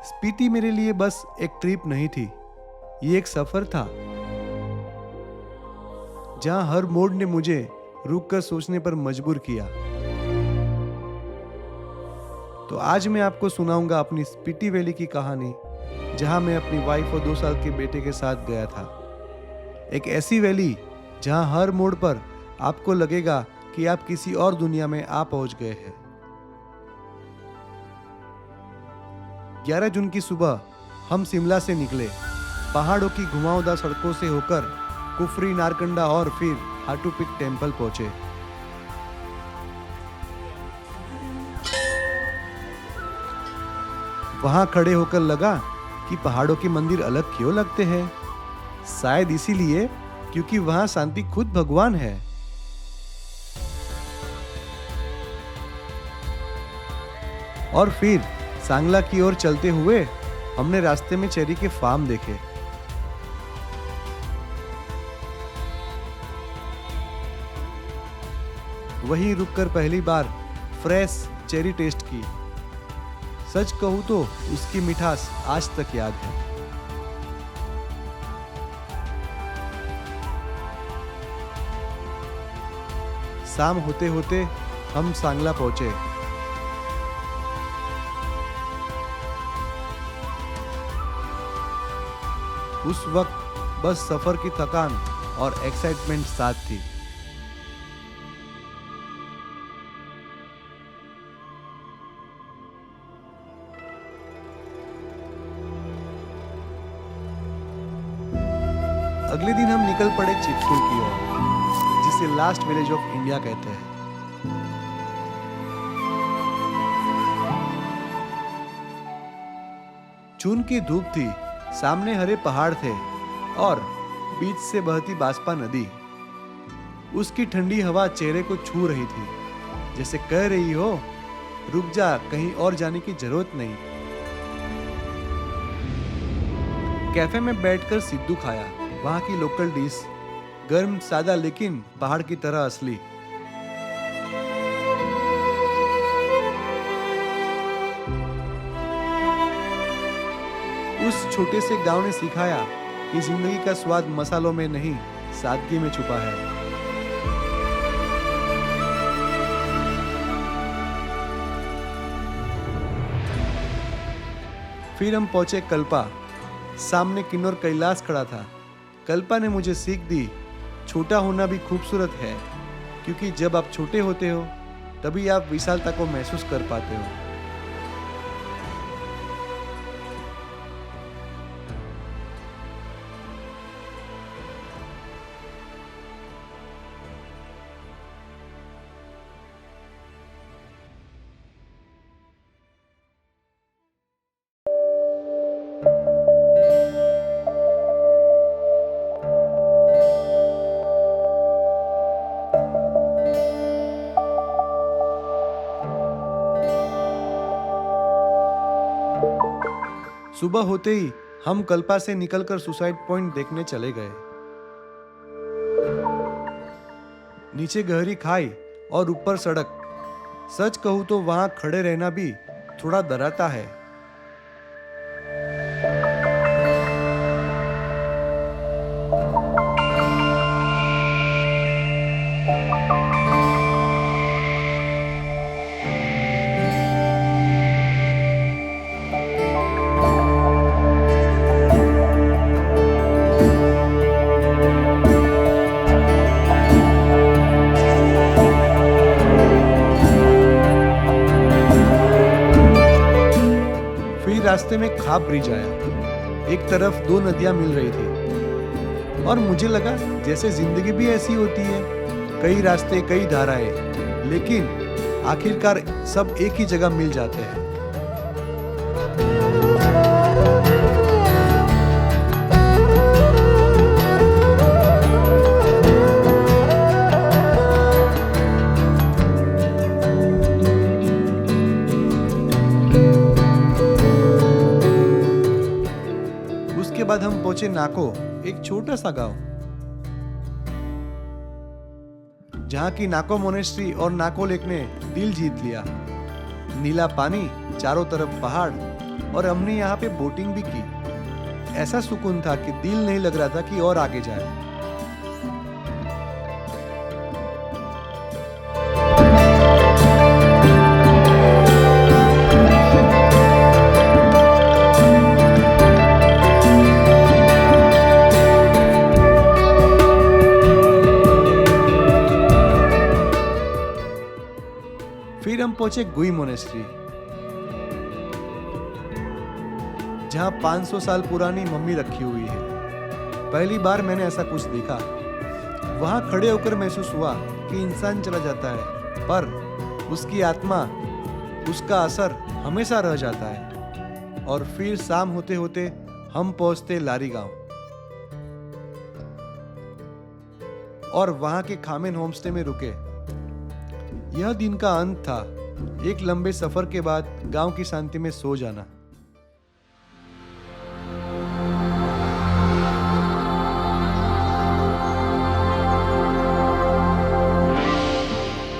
स्पीति मेरे लिए बस एक ट्रिप नहीं थी, ये एक सफर था जहां हर मोड़ ने मुझे रुककर सोचने पर मजबूर किया। तो आज मैं आपको सुनाऊंगा अपनी स्पीति वैली की कहानी, जहां मैं अपनी वाइफ और 2 साल के बेटे के साथ गया था। एक ऐसी वैली जहां हर मोड़ पर आपको लगेगा कि आप किसी और दुनिया में आ पहुंच गए हैं। 11 जून की सुबह हम शिमला से निकले, पहाड़ों की घुमावदार सड़कों से होकर कुफरी, नारकंडा और फिर हाटू पीक टेम्पल पहुंचे। वहां खड़े होकर लगा कि पहाड़ों के मंदिर अलग क्यों लगते हैं। शायद इसीलिए क्योंकि वहां शांति खुद भगवान है। और फिर सांगला की ओर चलते हुए हमने रास्ते में चेरी के फार्म देखे। वहीं रुककर पहली बार फ्रेश चेरी टेस्ट की। सच कहूं तो उसकी मिठास आज तक याद है। शाम होते होते हम सांगला पहुंचे। उस वक्त बस सफर की थकान और एक्साइटमेंट साथ थी। अगले दिन हम निकल पड़े चित्तूर की ओर, जिसे लास्ट विलेज ऑफ इंडिया कहते हैं। जून की धूप थी, सामने हरे पहाड़ थे और बीच से बहती बास्पा नदी। उसकी ठंडी हवा चेहरे को छू रही थी, जैसे कह रही हो, रुक जा, कहीं और जाने की जरूरत नहीं। कैफे में बैठकर सिद्धू खाया, वहां की लोकल डिश, गर्म सादा लेकिन पहाड़ की तरह असली। उस छोटे से गांव ने सिखाया कि जिंदगी का स्वाद मसालों में नहीं, सादगी में छुपा है। फिर हम पहुंचे कल्पा। सामने किन्नौर कैलाश खड़ा था। कल्पा ने मुझे सीख दी, छोटा होना भी खूबसूरत है, क्योंकि जब आप छोटे होते हो तभी आप विशालता को महसूस कर पाते हो। सुबह होते ही हम कल्पा से निकलकर सुसाइड पॉइंट देखने चले गए। नीचे गहरी खाई और ऊपर सड़क। सच कहूं तो वहां खड़े रहना भी थोड़ा डराता है। रास्ते में खाप ब्रिज आया। एक तरफ 2 नदियां मिल रही थी और मुझे लगा जैसे जिंदगी भी ऐसी होती है, कई रास्ते, कई धाराएं, लेकिन आखिरकार सब एक ही जगह मिल जाते हैं। उसके बाद हम पहुंचे नाको, एक छोटा सा गांव, जहां की नाको मोनेस्ट्री और नाको लेक ने दिल जीत लिया। नीला पानी, चारों तरफ पहाड़, और हमने यहाँ पे बोटिंग भी की। ऐसा सुकून था कि दिल नहीं लग रहा था कि और आगे जाए। फिर हम पहुंचे गुई मोनेस्ट्री, जहां 500 साल पुरानी मम्मी रखी हुई है। पहली बार मैंने ऐसा कुछ देखा। वहां खड़े होकर महसूस हुआ कि इंसान चला जाता है, पर उसकी आत्मा, उसका असर हमेशा रह जाता है। और फिर शाम होते होते हम पहुंचते लारी गांव और वहां के खामेन होमस्टे में रुके। यह दिन का अंत था, एक लंबे सफर के बाद गांव की शांति में सो जाना।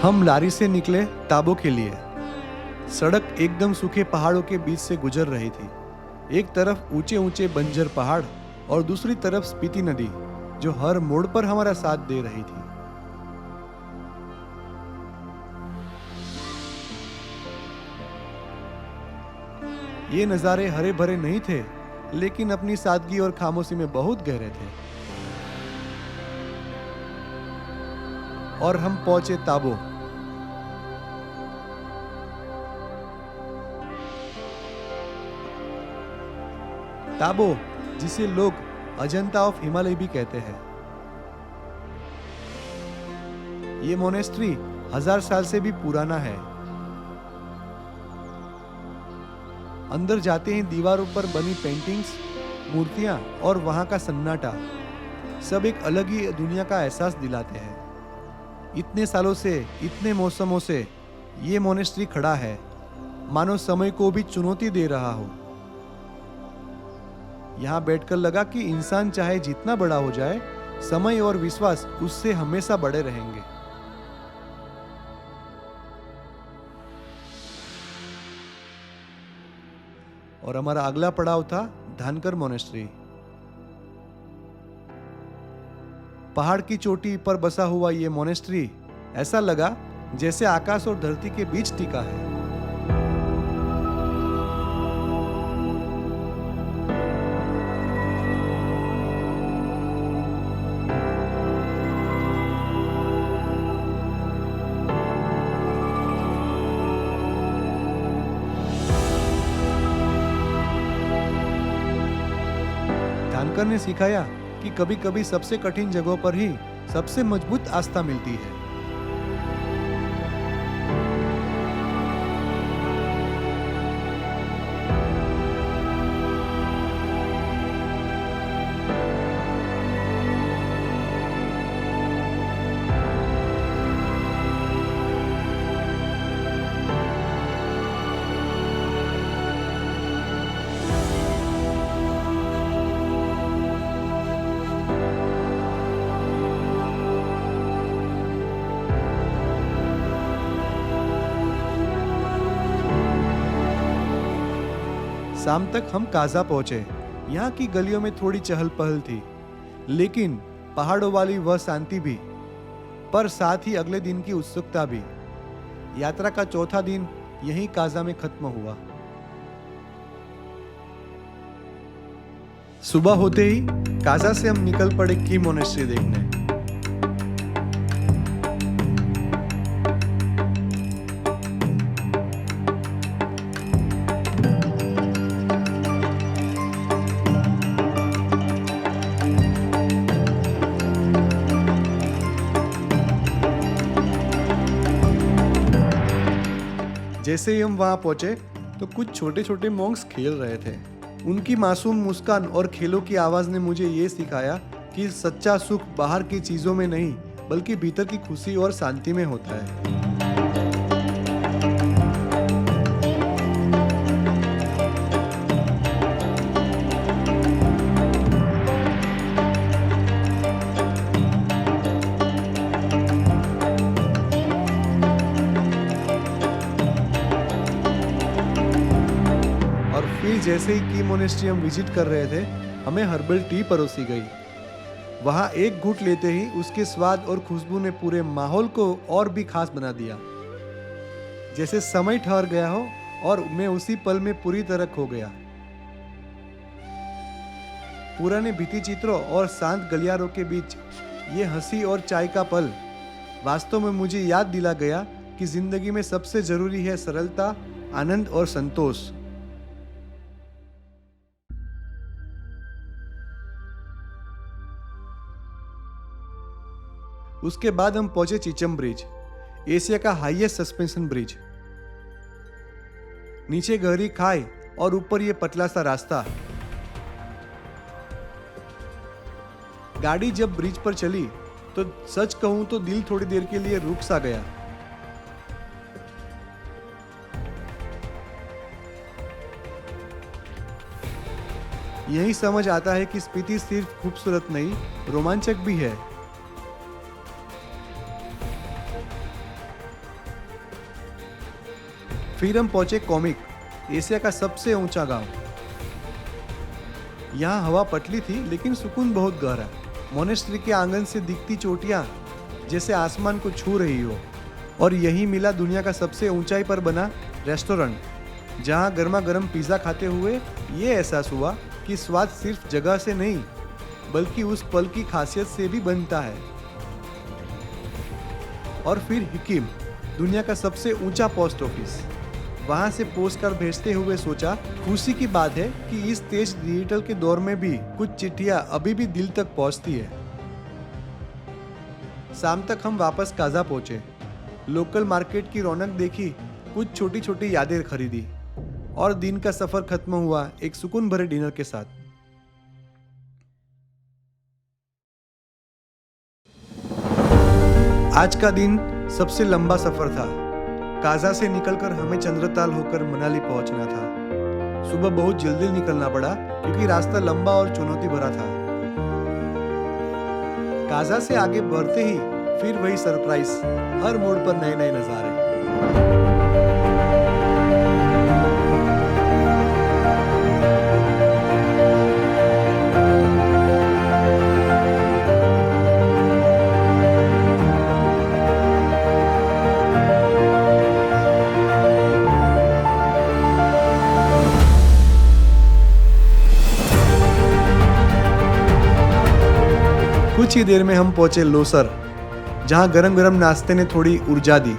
हम लारी से निकले ताबो के लिए। सड़क एकदम सूखे पहाड़ों के बीच से गुजर रही थी। एक तरफ ऊंचे ऊंचे बंजर पहाड़ और दूसरी तरफ स्पीति नदी, जो हर मोड़ पर हमारा साथ दे रही थी। ये नज़ारे हरे भरे नहीं थे, लेकिन अपनी सादगी और खामोशी में बहुत गहरे थे। और हम पहुंचे ताबो। ताबो, जिसे लोग अजंता ऑफ हिमालय भी कहते हैं। ये मोनेस्ट्री 1000 साल से भी पुराना है। अंदर जाते ही दीवारों पर बनी पेंटिंग्स, मूर्तियां और वहां का सन्नाटा सब एक अलग ही दुनिया का एहसास दिलाते हैं। इतने सालों से, इतने मौसमों से ये मोनेस्ट्री खड़ा है, मानो समय को भी चुनौती दे रहा हो। यहां बैठकर लगा कि इंसान चाहे जितना बड़ा हो जाए, समय और विश्वास उससे हमेशा बड़े रहेंगे। और हमारा अगला पड़ाव था धानकर मोनेस्ट्री। पहाड़ की चोटी पर बसा हुआ ये मोनेस्ट्री ऐसा लगा जैसे आकाश और धरती के बीच टिका है। धानकर ने सिखाया कि कभी कभी सबसे कठिन जगहों पर ही सबसे मजबूत आस्था मिलती है। शाम तक हम काजा पहुंचे। यहाँ की गलियों में थोड़ी चहल पहल थी, लेकिन पहाड़ों वाली वह शांति भी, पर साथ ही अगले दिन की उत्सुकता भी। यात्रा का चौथा दिन यहीं काजा में खत्म हुआ। सुबह होते ही काजा से हम निकल पड़े की मोनेस्ट्री देखने। जैसे ही हम वहां पहुंचे तो कुछ छोटे छोटे मॉन्क्स खेल रहे थे। उनकी मासूम मुस्कान और खेलों की आवाज ने मुझे ये सिखाया कि सच्चा सुख बाहर की चीजों में नहीं, बल्कि भीतर की खुशी और शांति में होता है। फिर जैसे ही की मोनेस्ट्री हम विजिट कर रहे थे, हमें हर्बल टी परोसी गई। वहाँ एक घूंट लेते ही उसके स्वाद और खुशबू ने पूरे माहौल को और भी खास बना दिया, जैसे समय ठहर गया हो और मैं उसी पल में पूरी तरह खो गया। पुराने भित्ति चित्रों और शांत गलियारों के बीच ये हंसी और चाय का पल वास्तव में मुझे याद दिला गया कि जिंदगी में सबसे जरूरी है सरलता, आनंद और संतोष। उसके बाद हम पहुंचे चिचम ब्रिज, एशिया का हाईएस्ट सस्पेंशन ब्रिज। नीचे गहरी खाई और ऊपर ये पतला सा रास्ता। गाड़ी जब ब्रिज पर चली तो सच कहूं तो दिल थोड़ी देर के लिए रुक सा गया। यही समझ आता है कि स्पीति सिर्फ खूबसूरत नहीं, रोमांचक भी है। फिर हम पहुंचे कोमिक, एशिया का सबसे ऊंचा गांव। यहाँ हवा पतली थी लेकिन सुकून बहुत गहरा। मोनेस्ट्री के आंगन से दिखती चोटियां जैसे आसमान को छू रही हो। और यही मिला दुनिया का सबसे ऊंचाई पर बना रेस्टोरेंट, जहां गर्मा गर्म पिज्जा खाते हुए ये एहसास हुआ कि स्वाद सिर्फ जगह से नहीं बल्कि उस पल की खासियत से भी बनता है। और फिर हिकिम, दुनिया का सबसे ऊंचा पोस्ट ऑफिस। वहां से पोस्ट कार्ड भेजते हुए सोचा, खुशी की बात है कि इस तेज डिजिटल के दौर में भी कुछ चिट्ठियां अभी भी दिल तक पहुंचती है। शाम तक हम वापस काजा पहुंचे, लोकल मार्केट की रौनक देखी, कुछ छोटी छोटी यादें खरीदी और दिन का सफर खत्म हुआ एक सुकून भरे डिनर के साथ। आज का दिन सबसे लंबा सफर था। काजा से निकलकर हमें चंद्रताल होकर मनाली पहुंचना था। सुबह बहुत जल्दी निकलना पड़ा क्योंकि रास्ता लंबा और चुनौती भरा था। काजा से आगे बढ़ते ही फिर वही सरप्राइज, हर मोड़ पर नए नए नजारे। कुछ ही देर में हम पहुंचे लोसर, जहां गरम गरम नाश्ते ने थोड़ी ऊर्जा दी।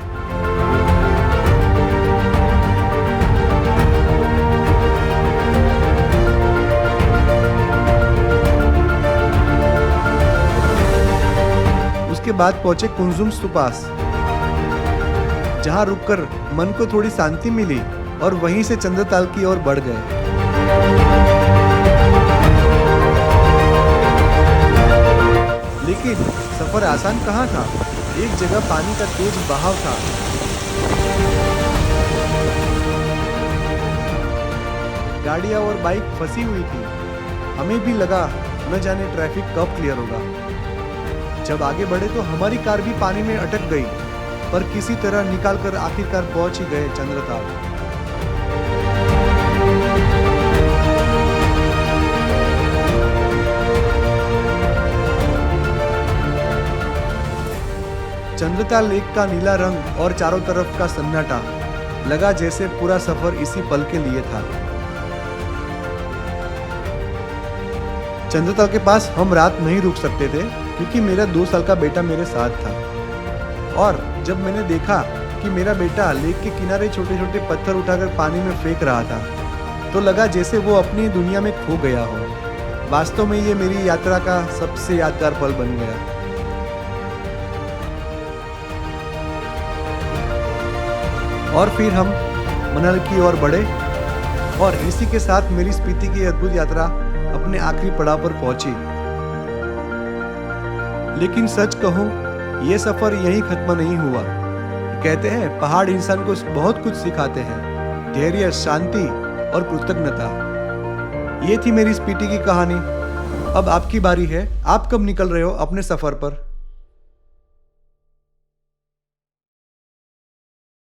उसके बाद पहुंचे कुंजुम स्तूपास, जहां रुककर मन को थोड़ी शांति मिली और वहीं से चंद्रताल की ओर बढ़ गए। लेकिन सफर आसान कहाँ था। एक जगह पानी का तेज बहाव था। गाड़ियां और बाइक फंसी हुई थी। हमें भी लगा न जाने ट्रैफिक कब क्लियर होगा। जब आगे बढ़े तो हमारी कार भी पानी में अटक गई, पर किसी तरह निकालकर आखिरकार पहुंच ही गए चंद्रताल। चंद्रताल लेक का नीला रंग और चारों तरफ का सन्नाटा लगा जैसे पूरा सफर इसी पल के लिए था। चंद्रताल के पास हम रात नहीं रुक सकते थे क्योंकि मेरा 2 साल का बेटा मेरे साथ था। और जब मैंने देखा कि मेरा बेटा लेक के किनारे छोटे छोटे पत्थर उठाकर पानी में फेंक रहा था, तो लगा जैसे वो अपनी दुनिया में खो गया हो। वास्तव में ये मेरी यात्रा का सबसे यादगार पल बन गया। और फिर हम मनाली की ओर बढ़े और इसी के साथ मेरी स्पीति की अद्भुत यात्रा अपने आखिरी पड़ाव पर पहुंची। लेकिन सच कहूं, यह सफर यहीं खत्म नहीं हुआ। कहते हैं पहाड़ इंसान को बहुत कुछ सिखाते हैं, धैर्य, शांति और कृतज्ञता। ये थी मेरी स्पीति की कहानी। अब आपकी बारी है। आप कब निकल रहे हो अपने सफर पर?